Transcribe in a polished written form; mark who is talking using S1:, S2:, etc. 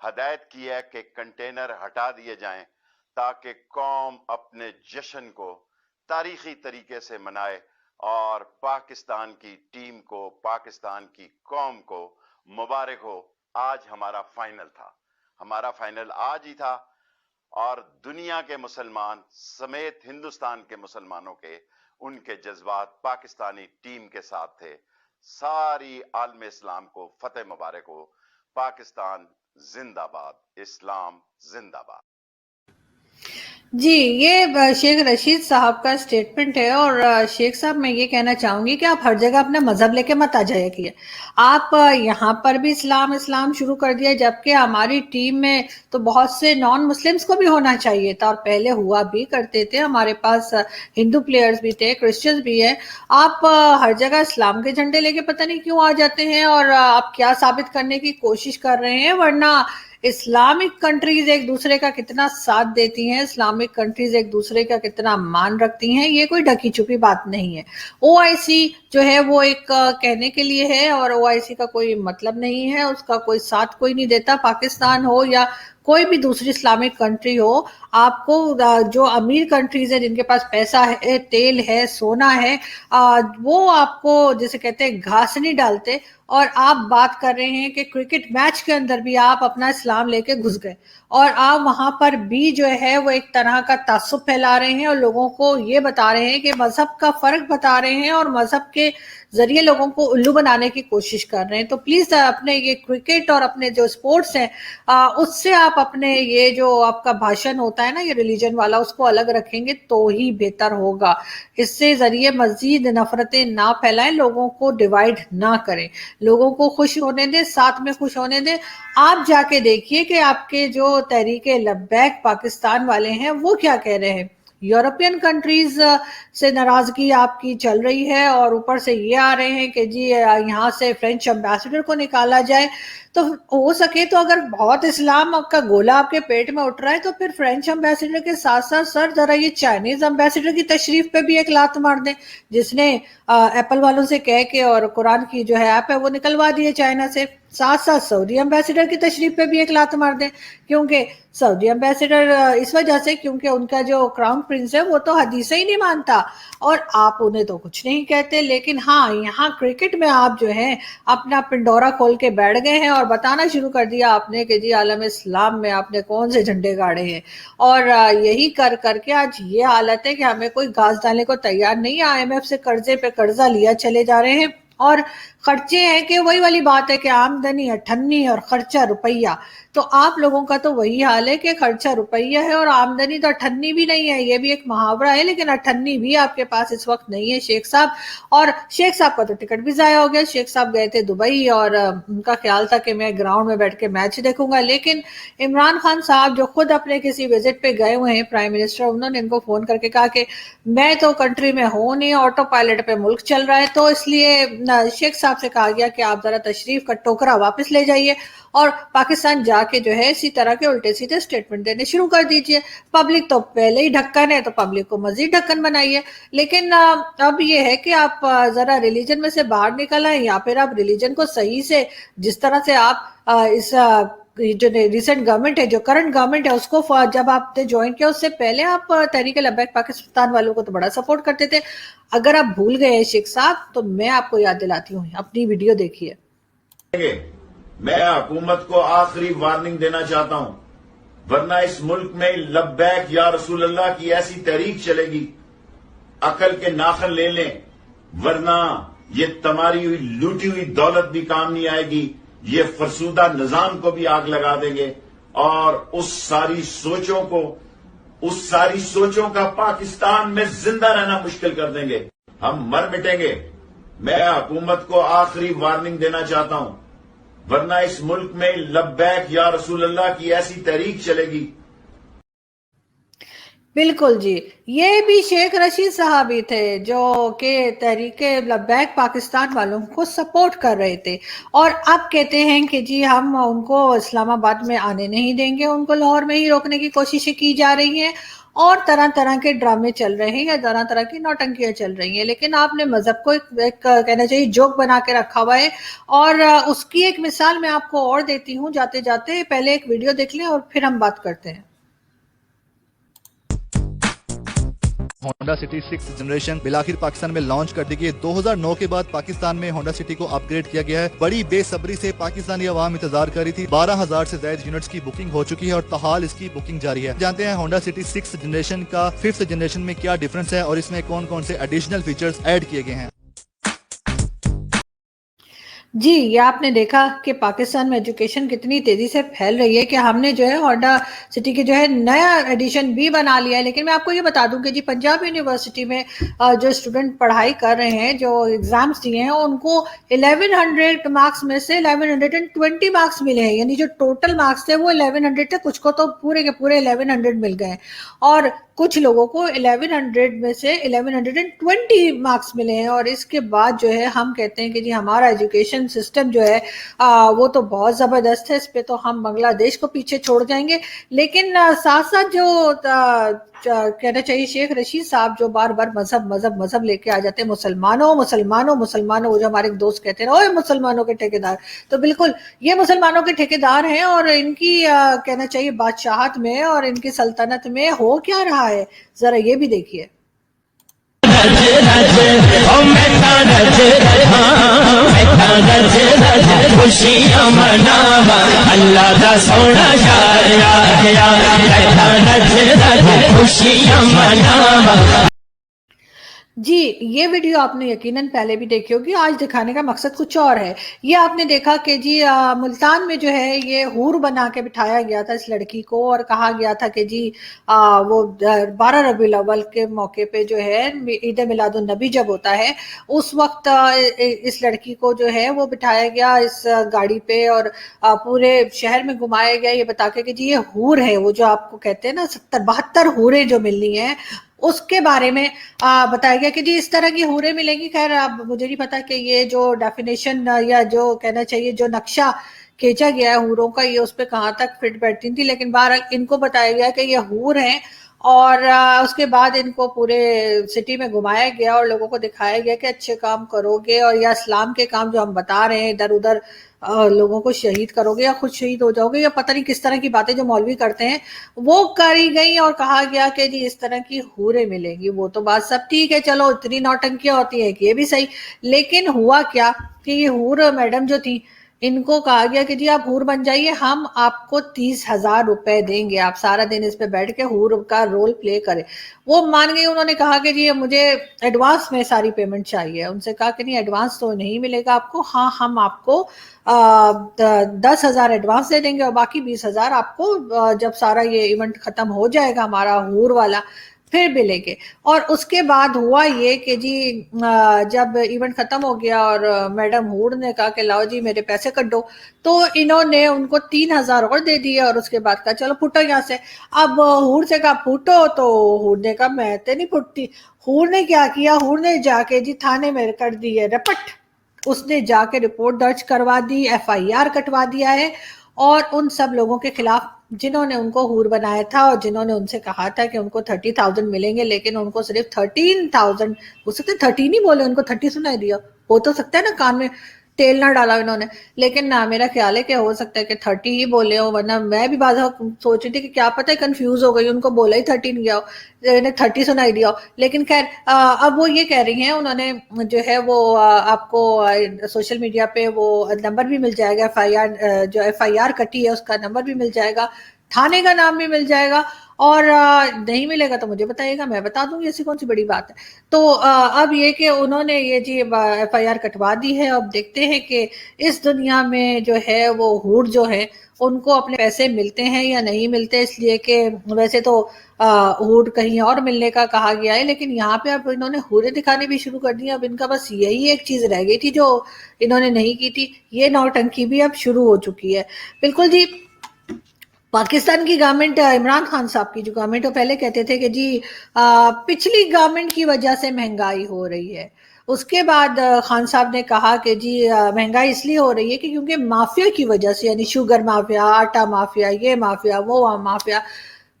S1: ہدایت کی ہے کہ کنٹینر ہٹا دیے جائیں تاکہ قوم اپنے جشن کو تاریخی طریقے سے منائے اور پاکستان کی ٹیم کو، پاکستان کی قوم کو مبارک ہو۔ آج ہمارا فائنل تھا، ہمارا فائنل آج ہی تھا، اور دنیا کے مسلمان سمیت ہندوستان کے مسلمانوں کے ان کے جذبات پاکستانی ٹیم کے ساتھ تھے۔ ساری عالم اسلام کو فتح مبارک ہو۔ پاکستان زندہ باد، اسلام زندہ باد۔
S2: جی، یہ شیخ رشید صاحب کا سٹیٹمنٹ ہے، اور شیخ صاحب میں یہ کہنا چاہوں گی کہ آپ ہر جگہ اپنا مذہب لے کے مت آ جایا کیے۔ آپ یہاں پر بھی اسلام شروع کر دیا، جبکہ ہماری ٹیم میں تو بہت سے نان مسلمس کو بھی ہونا چاہیے تھا، اور پہلے ہوا بھی کرتے تھے، ہمارے پاس ہندو پلیئرز بھی تھے، کرسچنز بھی ہیں۔ آپ ہر جگہ اسلام کے جھنڈے لے کے پتہ نہیں کیوں آ جاتے ہیں، اور آپ کیا ثابت کرنے کی کوشش کر رہے ہیں؟ ورنہ اسلامک کنٹریز ایک دوسرے کا کتنا ساتھ دیتی ہیں، اسلامک کنٹریز ایک دوسرے کا کتنا مان رکھتی ہیں، یہ کوئی ڈھکی چھپی بات نہیں ہے۔ او آئی سی جو ہے وہ ایک کہنے کے لیے ہے، اور او آئی سی کا کوئی مطلب نہیں ہے، اس کا کوئی ساتھ کوئی نہیں دیتا، پاکستان ہو یا کوئی بھی دوسری اسلامک کنٹری ہو۔ آپ کو جو امیر کنٹریز ہیں، جن کے پاس پیسہ ہے، تیل ہے، سونا ہے، وہ آپ کو جیسے کہتے ہیں گھاس نہیں ڈالتے، اور آپ بات کر رہے ہیں کہ کرکٹ میچ کے اندر بھی آپ اپنا اسلام لے کے گھس گئے، اور آپ وہاں پر بھی جو ہے وہ ایک طرح کا تعصب پھیلا رہے ہیں، اور لوگوں کو یہ بتا رہے ہیں کہ مذہب کا فرق بتا رہے ہیں، اور مذہب کے ذریعے لوگوں کو الو بنانے کی کوشش کر رہے ہیں۔ تو پلیز اپنے یہ کرکٹ اور اپنے جو سپورٹس ہیں اس سے آپ اپنے یہ جو آپ کا بھاشن ہوتا ہے نا یہ ریلیجن والا، اس کو الگ رکھیں گے تو ہی بہتر ہوگا۔ اس سے ذریعے مزید نفرتیں نہ پھیلائیں، لوگوں کو ڈیوائیڈ نہ کریں، لوگوں کو خوش ہونے دیں، ساتھ میں خوش ہونے دیں۔ آپ جا کے دیکھیے کہ آپ کے جو تحریک لبیک پاکستان والے ہیں وہ کیا کہہ رہے ہیں۔ یورپین کنٹریز سے ناراضگی آپ کی چل رہی ہے، اور اوپر سے یہ آ رہے ہیں کہ جی یہاں سے فرینچ امبیسڈر کو نکالا جائے۔ تو ہو سکے تو اگر بہت اسلام کا گولا آپ کے پیٹ میں اٹھ رہا ہے تو پھر فرینچ امبیسڈر کے ساتھ ساتھ سر ذرا یہ چائنیز امبیسڈر کی تشریف پہ بھی ایک لات مار دیں، جس نے ایپل والوں سے کہہ کے اور قرآن کی جو ہے ایپ ہے وہ نکلوا دیے چائنا سے۔ ساتھ ساتھ سعودی امبیسڈر کی تشریف پہ بھی ایک لات مار دیں، کیونکہ سعودی امبیسڈر اس وجہ سے کیونکہ ان کا جو کراؤن پرنس ہے وہ تو حدیثیں ہی نہیں مانتا، اور آپ انہیں تو کچھ نہیں کہتے۔ لیکن ہاں یہاں کرکٹ میں آپ جو ہیں اپنا پنڈورا کھول کے بیٹھ گئے ہیں، اور بتانا شروع کر دیا آپ نے کہ جی عالم اسلام میں آپ نے کون سے جھنڈے گاڑے ہیں، اور یہی کر کر کے آج یہ حالت ہے کہ ہمیں کوئی گھاس ڈالنے کو تیار نہیں۔ آئی ایم ایف سے قرضے پہ قرضہ لیا چلے جا رہے ہیں، اور خرچے ہیں کہ وہی والی بات ہے کہ آمدنی 98 اور خرچہ روپیہ۔ تو آپ لوگوں کا تو وہی حال ہے کہ خرچہ روپیہ ہے اور آمدنی تو 98 بھی نہیں ہے۔ یہ بھی ایک محاورہ ہے، لیکن 98 بھی آپ کے پاس اس وقت نہیں ہے شیخ صاحب۔ اور شیخ صاحب کا تو ٹکٹ بھی ضائع ہو گیا، شیخ صاحب گئے تھے دبئی، اور ان کا خیال تھا کہ میں گراؤنڈ میں بیٹھ کے میچ دیکھوں گا، لیکن عمران خان صاحب جو خود اپنے کسی وزٹ پہ گئے ہوئے ہیں پرائم منسٹر، انہوں نے ان کو فون کر کے کہا کہ میں تو کنٹری میں ہوں نہیں، آٹو پائلٹ پہ ملک چل رہا ہے، تو اس لیے شیخ صاحب سے کہا گیا کہ آپ ذرا تشریف کا ٹوکرا واپس لے جائیے، اور پاکستان جا کے جو ہے اسی طرح کے الٹے سیدھے سٹیٹمنٹ دینے شروع کر دیجئے۔ پبلک تو پہلے ہی ڈھکن ہے، تو پبلک کو مزید ڈھکن بنائیے۔ لیکن اب یہ ہے کہ آپ ذرا ریلیجن میں سے باہر نکل آئیں، یا پھر آپ ریلیجن کو صحیح سے جس طرح سے آپ اس جو ریسنٹ گورنمنٹ ہے، جو کرنٹ گورنمنٹ ہے، اس کو جب آپ نے جوائن کیا اس سے پہلے آپ تحریک لبیک پاکستان والوں کو تو بڑا سپورٹ کرتے تھے۔ اگر آپ بھول گئے ہیں شیخ صاحب تو میں آپ کو یاد دلاتی ہوں، اپنی ویڈیو دیکھیے۔
S3: میں حکومت کو آخری وارننگ دینا چاہتا ہوں، ورنہ اس ملک میں لبیک یا رسول اللہ کی ایسی تحریک چلے گی، عقل کے ناخن لے لیں، ورنہ یہ تمہاری ہوئی لوٹی ہوئی دولت بھی کام نہیں آئے گی، یہ فرسودہ نظام کو بھی آگ لگا دیں گے، اور اس ساری سوچوں کا پاکستان میں زندہ رہنا مشکل کر دیں گے، ہم مر مٹیں گے۔ میں حکومت کو آخری وارننگ دینا چاہتا ہوں، ورنہ اس ملک میں لبیک یا رسول اللہ کی ایسی تحریک چلے گی۔
S2: بالکل جی، یہ بھی شیخ رشید صاحب ہی تھے جو کہ تحریک لبیک پاکستان والوں کو سپورٹ کر رہے تھے، اور اب کہتے ہیں کہ جی ہم ان کو اسلام آباد میں آنے نہیں دیں گے، ان کو لاہور میں ہی روکنے کی کوششیں کی جا رہی ہیں۔ اور طرح طرح کے ڈرامے چل رہے ہیں یا طرح طرح کی نوٹنکیاں چل رہی ہیں، لیکن آپ نے مذہب کو ایک کہنا چاہیے جوک بنا کے رکھا ہوا ہے. اور اس کی ایک مثال میں آپ کو اور دیتی ہوں جاتے جاتے. پہلے ایک ویڈیو دیکھ لیں اور پھر ہم بات کرتے ہیں.
S4: ہونڈا سٹی 6 جنریشن بالآخر پاکستان میں لانچ کر دی گئی. 2009 کے بعد پاکستان میں ہونڈا سٹی کو اپ گریڈ کیا گیا ہے. بڑی بے صبری سے پاکستانی عوام انتظار کر رہی تھی. 12,000 سے زائد یونٹس کی بکنگ ہو چکی ہے اور تاحال اس کی بکنگ جاری ہے. جانتے ہیں ہونڈا سٹی 6 جنریشن کا 5th جنریشن میں کیا ڈیفرنس ہے اور اس میں کون کون سے ایڈیشنل فیچرز ایڈ کیے گئے ہیں.
S2: جی، یہ آپ نے دیکھا کہ پاکستان میں ایجوکیشن کتنی تیزی سے پھیل رہی ہے کہ ہم نے جو ہے ہونڈا سٹی کی جو ہے نیا ایڈیشن بھی بنا لیا ہے. لیکن میں آپ کو یہ بتا دوں کہ جی پنجاب یونیورسٹی میں جو اسٹوڈنٹ پڑھائی کر رہے ہیں، جو ایگزامس دیے ہیں، ان کو 1100 مارکس میں سے 1120 مارکس ملے ہیں. یعنی جو ٹوٹل مارکس تھے وہ 1100 تھے، کچھ کو تو پورے کے پورے 1100 مل گئے اور کچھ لوگوں کو 1100 میں سے 1120 مارکس ملے ہیں. اور اس کے بعد جو ہے ہم کہتے ہیں کہ جی ہمارا ایجوکیشن سسٹم جو ہے وہ تو بہت زبردست ہے، اس پہ تو ہم بنگلہ دیش کو پیچھے چھوڑ جائیں گے. لیکن ساتھ ساتھ جو کہنا چاہیے شیخ رشید صاحب جو بار بار مذہب مذہب مذہب لے کے آ جاتے ہیں، مسلمانوں مسلمانوں مسلمانوں، وہ جو ہمارے ایک دوست کہتے ہیں اوے مسلمانوں کے ٹھیکیدار، تو بالکل یہ مسلمانوں کے ٹھیکیدار ہیں. اور ان کی کہنا چاہیے بادشاہت میں اور ان کی سلطنت میں ہو کیا رہا ہے، ذرا یہ بھی دیکھیے.
S5: خوشیاں مناوا اللہ دا سونا خوشیاں مناوا.
S2: جی یہ ویڈیو آپ نے یقیناً پہلے بھی دیکھی ہوگی. آج دکھانے کا مقصد کچھ اور ہے. یہ آپ نے دیکھا کہ جی ملتان میں جو ہے یہ حور بنا کے بٹھایا گیا تھا اس لڑکی کو، اور کہا گیا تھا کہ جی وہ 12 ربیع الاول کے موقع پہ جو ہے عید میلاد النبی جب ہوتا ہے اس وقت اس لڑکی کو جو ہے وہ بٹھایا گیا اس گاڑی پہ اور پورے شہر میں گھمایا گیا یہ بتا کے کہ جی یہ حور ہے، وہ جو آپ کو کہتے ہیں نا 72 حوریں جو ملنی ہیں اس کے بارے میں بتایا گیا کہ جی اس طرح کی حوریں ملیں گی. خیر اب مجھے نہیں پتا کہ یہ جو ڈیفینیشن یا جو کہنا چاہیے جو نقشہ کھینچا گیا ہے حوروں کا یہ اس پہ کہاں تک فٹ بیٹھتی تھی، لیکن بہرحال ان کو بتایا گیا کہ یہ حور ہیں. اور اس کے بعد ان کو پورے سٹی میں گھمایا گیا اور لوگوں کو دکھایا گیا کہ اچھے کام کرو گے اور یا اسلام کے کام جو ہم بتا رہے ہیں ادھر ادھر لوگوں کو شہید کرو گے یا خود شہید ہو جاؤ گے یا پتہ نہیں کس طرح کی باتیں جو مولوی کرتے ہیں وہ کری گئی. اور کہا گیا کہ جی اس طرح کی حوریں ملیں گی. وہ تو بات سب ٹھیک ہے، چلو اتنی نوٹنکیاں ہوتی ہیں کہ یہ بھی صحیح، لیکن ہوا کیا کہ یہ حور میڈم جو تھی ان کو کہا گیا کہ جی آپ حور بن جائیے، ہم آپ کو 30,000 روپے دیں گے، آپ سارا دن اس پہ بیٹھ کے حور کا رول پلے کریں. وہ مان گئی. انہوں نے کہا کہ جی مجھے ایڈوانس میں ساری پیمنٹ چاہیے. ان سے کہا کہ نہیں ایڈوانس تو نہیں ملے گا آپ کو، ہاں ہم آپ کو 10,000 ایڈوانس دے دیں گے اور باقی 20,000 آپ کو جب سارا یہ ایونٹ ختم ہو جائے گا ہمارا حور والا پھر بھی لیں گے. اور اس کے بعد ہوا یہ کہ جی جب ایونٹ ختم ہو گیا اور میڈم حور نے کہا کہ لاؤ جی میرے پیسے کٹو، تو انہوں نے ان کو 3,000 اور دے دیے اور اس کے بعد کہا چلو پھٹو یہاں سے. اب حور سے کہا پھٹو تو حور نے کہا میں تے نہیں پھٹتی. حور نے کیا کیا، حور نے جا کے جی تھانے میں کر دی ہے رپٹ. اس نے جا کے رپورٹ درج کروا دی، FIR کٹوا دیا ہے اور ان سب لوگوں کے خلاف جنہوں نے ان کو حور بنایا تھا اور جنہوں نے ان سے کہا تھا کہ ان کو 30,000 ملیں گے لیکن ان کو صرف 13,000، ہو سکتا ہے 13 ہی بولے، ان کو 30 سنائی دیا، ہو تو سکتا ہے نا کان میں تیل نہ ڈالا انہوں نے، لیکن نہ میرا خیال ہے کہ ہو سکتا ہے کہ 30 ہی بولے ہو، ورنہ میں بھی بعض سوچ رہی تھی کہ کیا پتہ ہے کنفیوز ہو گئی، ان کو بولا ہی 13 گیا ہو، انہیں 30 سنائی دیا ہو. لیکن خیر اب وہ یہ کہہ رہی ہیں، انہوں نے جو ہے وہ آپ کو سوشل میڈیا پہ وہ نمبر بھی مل جائے گا، جو FIR کٹی ہے اس کا نمبر بھی مل جائے گا، تھانے کا نام بھی مل جائے گا، اور نہیں ملے گا تو مجھے بتائیے گا، میں بتا دوں گی، ایسی کون سی بڑی بات ہے. تو اب یہ کہ انہوں نے یہ جی FIR کٹوا دی ہے. اب دیکھتے ہیں کہ اس دنیا میں جو ہے وہ حور جو ہے ان کو اپنے پیسے ملتے ہیں یا نہیں ملتے، اس لیے کہ ویسے تو حور کہیں اور ملنے کا کہا گیا ہے لیکن یہاں پہ اب انہوں نے حوریں دکھانے بھی شروع کر دی. اب ان کا بس یہی ایک چیز رہ گئی تھی جو انہوں نے نہیں کی تھی، یہ نوٹنکی بھی اب شروع ہو چکی ہے. بالکل جی پاکستان کی گورنمنٹ، عمران خان صاحب کی جو گورنمنٹ، وہ پہلے کہتے تھے کہ جی پچھلی گورنمنٹ کی وجہ سے مہنگائی ہو رہی ہے. اس کے بعد خان صاحب نے کہا کہ جی مہنگائی اس لیے ہو رہی ہے کہ کیونکہ مافیا کی وجہ سے، یعنی شوگر مافیا، آٹا مافیا، یہ مافیا وہ مافیا.